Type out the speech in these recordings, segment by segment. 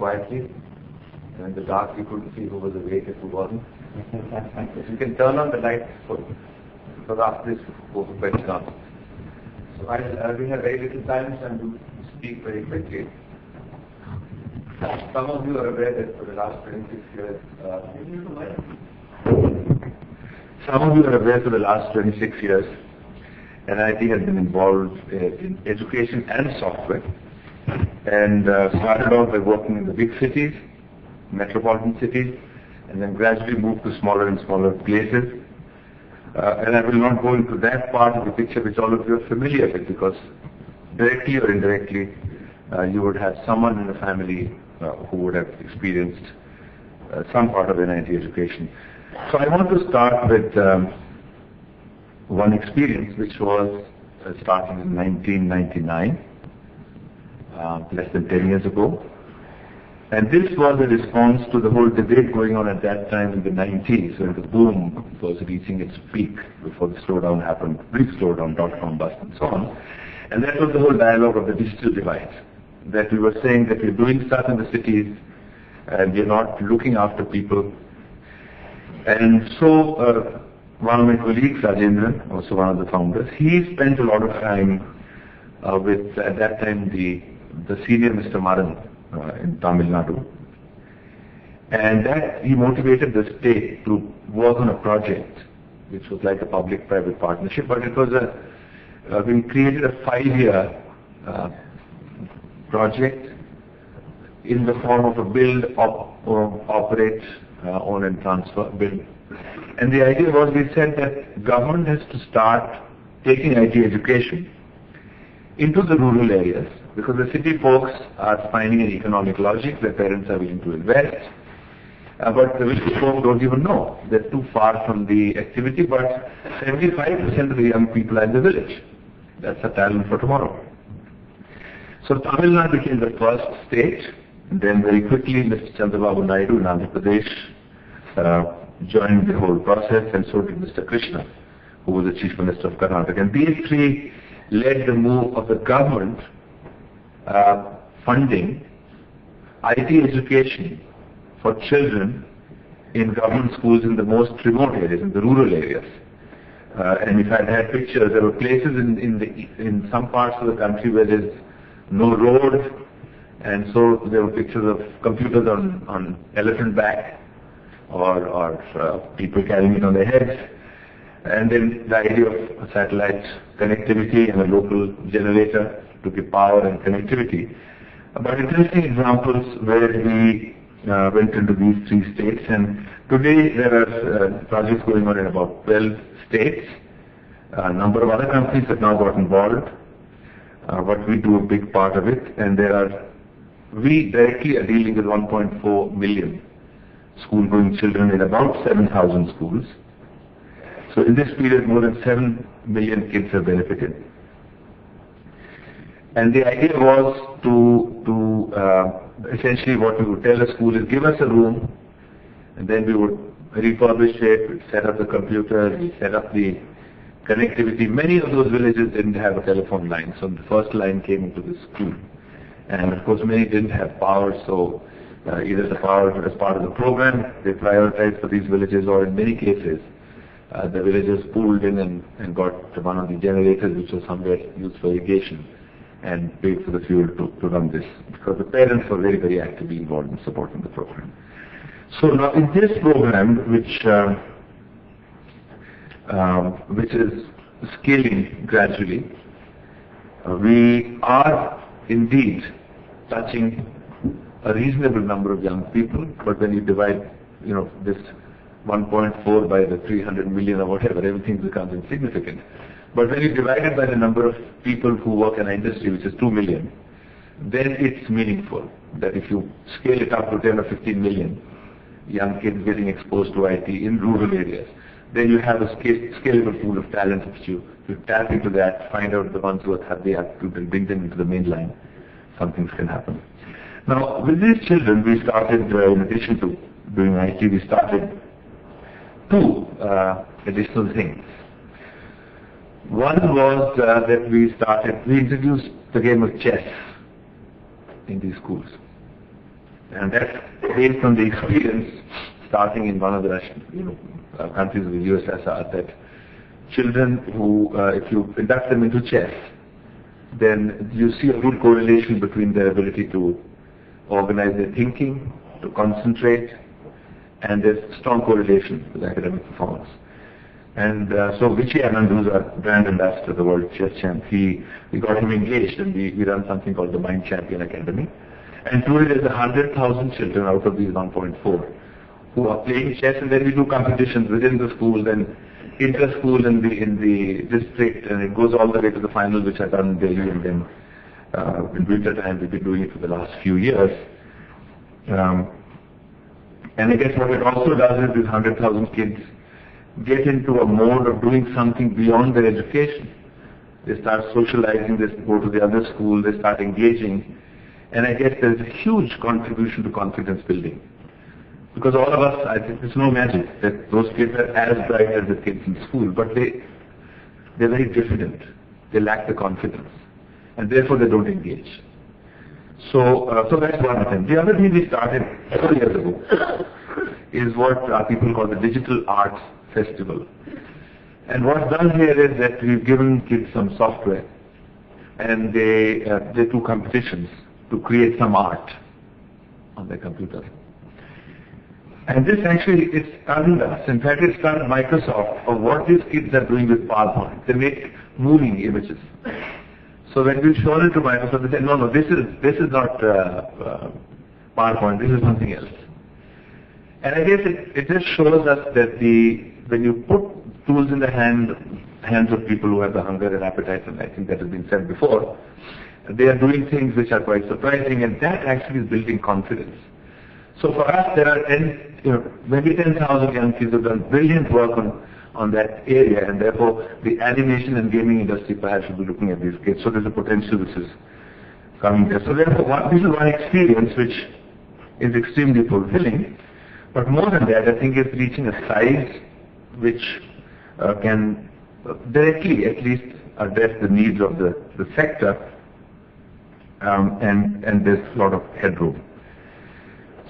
quietly. And in the dark you couldn't see who was awake and who wasn't. You can turn on the light because after this both of beds come. So we have very little time, so I'm going to speak very quickly. Some of you are aware that for the last 26 years, NIT has been involved in education and software, and started off by working in the big cities, metropolitan cities, and then gradually moved to smaller and smaller places. And I will not go into that part of the picture which all of you are familiar with, because directly or indirectly you would have someone in the family who would have experienced some part of NIT education. So I want to start with one experience which was starting in 1999, less than 10 years ago. And this was a response to the whole debate going on at that time in the 90s, when the boom was reaching its peak before the slowdown happened, brief slowdown, dot-com bust and so on. And that was the whole dialogue of the digital divide, that we were saying that we're doing stuff in the cities and we're not looking after people. And so one of my colleagues, Rajendran, also one of the founders, he spent a lot of time with, at that time, the senior Mr. Maran in Tamil Nadu. And that he motivated the state to work on a project which was like a public-private partnership, but it was we created a 5-year project in the form of a build, operate, own and transfer, build. And the idea was, we said that government has to start taking IT education into the rural areas, because the city folks are finding an economic logic, their parents are willing to invest, but the village folk don't even know. They're too far from the activity, but 75% of the young people are in the village. That's a talent for tomorrow. So Tamil Nadu became the first state, and then very quickly Mr. Chandrababu Naidu in Andhra Pradesh joined the whole process, and so did Mr. Krishna, who was the Chief Minister of Karnataka. And these three led the move of the government funding IT education for children in government schools in the most remote areas, in the rural areas. And if I had pictures, there were places in some parts of the country where there's no road, and so there were pictures of computers on elephant back, or people carrying it on their heads. And then the idea of satellite connectivity and a local generator to give power and connectivity. But interesting examples where we went into these 3 states, and today there are projects going on in about 12 states. A number of other companies have now got involved, but we do a big part of it, and we directly are dealing with 1.4 million school-going children in about 7,000 schools. So in this period, more than 7 million kids have benefited. And the idea was to essentially what we would tell a school is, give us a room, and then we would refurbish it, we'd set up the computers, we'd set up the connectivity. Many of those villages didn't have a telephone line, so the first line came into the school. And of course many didn't have power, so either the power as part of the program they prioritized for these villages, or in many cases the villagers pooled in and got one of the generators which was somewhere used for irrigation, and paid for the fuel to run this, because the parents were very, very actively involved in supporting the program. So now in this program, which is scaling gradually, we are indeed touching a reasonable number of young people, but when you divide, this 1.4 by the 300 million or whatever, everything becomes insignificant. But when you divide it by the number of people who work in an industry, which is 2 million, then it's meaningful. That if you scale it up to 10 or 15 million young kids getting exposed to IT in rural areas, then you have a scalable pool of talent which you tap into that, find out the ones who have the aptitude and bring them into the main line. Some things can happen. Now, with these children, we started, in addition to doing IT, we started 2 additional things. One was that we introduced the game of chess in these schools. And that's based on the experience starting in one of the Russian countries of the USSR, that children who, if you induct them into chess, then you see a good correlation between their ability to organize their thinking, to concentrate, and there's strong correlation with academic performance. And so Vichy Anand, who's our brand ambassador, the world chess champ, we got him engaged, and we run something called the Mind Champion Academy. And today there's 100,000 children out of these 1.4 who are playing chess, and then we do competitions within the school, then inter-school in the district, and it goes all the way to the finals, which are done in Delhi, and then in winter time we've been doing it for the last few years. And I guess what it also does is these 100,000 kids get into a mode of doing something beyond their education. They start socializing, they go to the other school, they start engaging, and I guess there's a huge contribution to confidence building. Because all of us, I think it's no magic that those kids are as bright as the kids in school, but they're very diffident. They lack the confidence, and therefore they don't engage. So that's one thing. The other thing we started 4 years ago is what people call the Digital Arts Festival. And what's done here is that we've given kids some software, and they do competitions to create some art on their computer. And this actually, it's stunned us. In fact, it stunned Microsoft of what these kids are doing with PowerPoint. They make moving images. So when we showed it to Microsoft, they said, no, this is not PowerPoint, this is something else. And I guess it just shows us that when you put tools in the hands of people who have the hunger and appetite, and I think that has been said before, they are doing things which are quite surprising, and that actually is building confidence. So for us, there are maybe 10,000 young kids who have done brilliant work on that area, and therefore the animation and gaming industry perhaps should be looking at these kids. So there's a potential which is coming there. So therefore, this is one experience which is extremely fulfilling. But more than that, I think it's reaching a size which can directly, at least, address the needs of the sector, and there's a lot of headroom.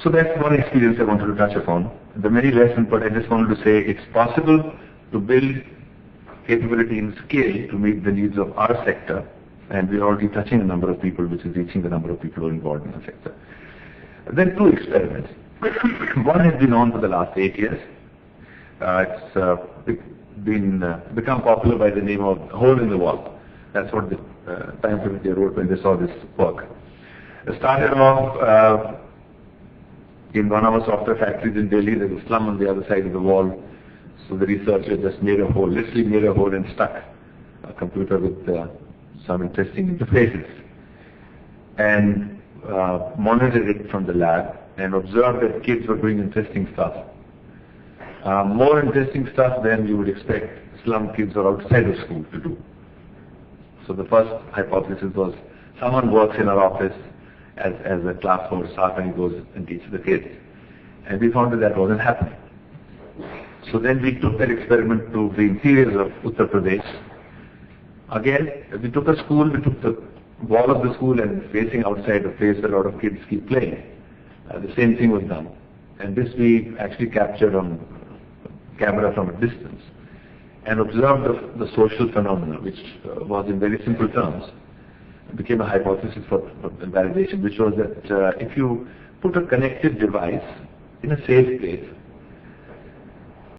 So that's one experience I wanted to touch upon. The many lessons, but I just wanted to say it's possible to build capability and scale to meet the needs of our sector, and we're already touching a number of people, which is reaching the number of people who are involved in the sector. Then 2 experiments. One has been on for the last 8 years. It's become popular by the name of Hole in the Wall. That's what the Times of India wrote when they saw this work. It started off in one of our software factories in Delhi. There was a slum on the other side of the wall. So the researcher just made a hole, literally made a hole and stuck a computer with some interesting interfaces. And monitored it from the lab and observed that kids were doing interesting stuff. More interesting stuff than you would expect slum kids or outside of school to do. So the first hypothesis was someone works in our office as a class or staff, and he goes and teaches the kids. And we found that wasn't happening. So then we took that experiment to the interiors of Uttar Pradesh. Again, we took a school, we took the wall of the school, and facing outside a place where a lot of kids keep playing. The same thing was done. And this we actually captured on camera from a distance and observed the social phenomena, which was in very simple terms. It became a hypothesis for validation, which was that if you put a connected device in a safe place,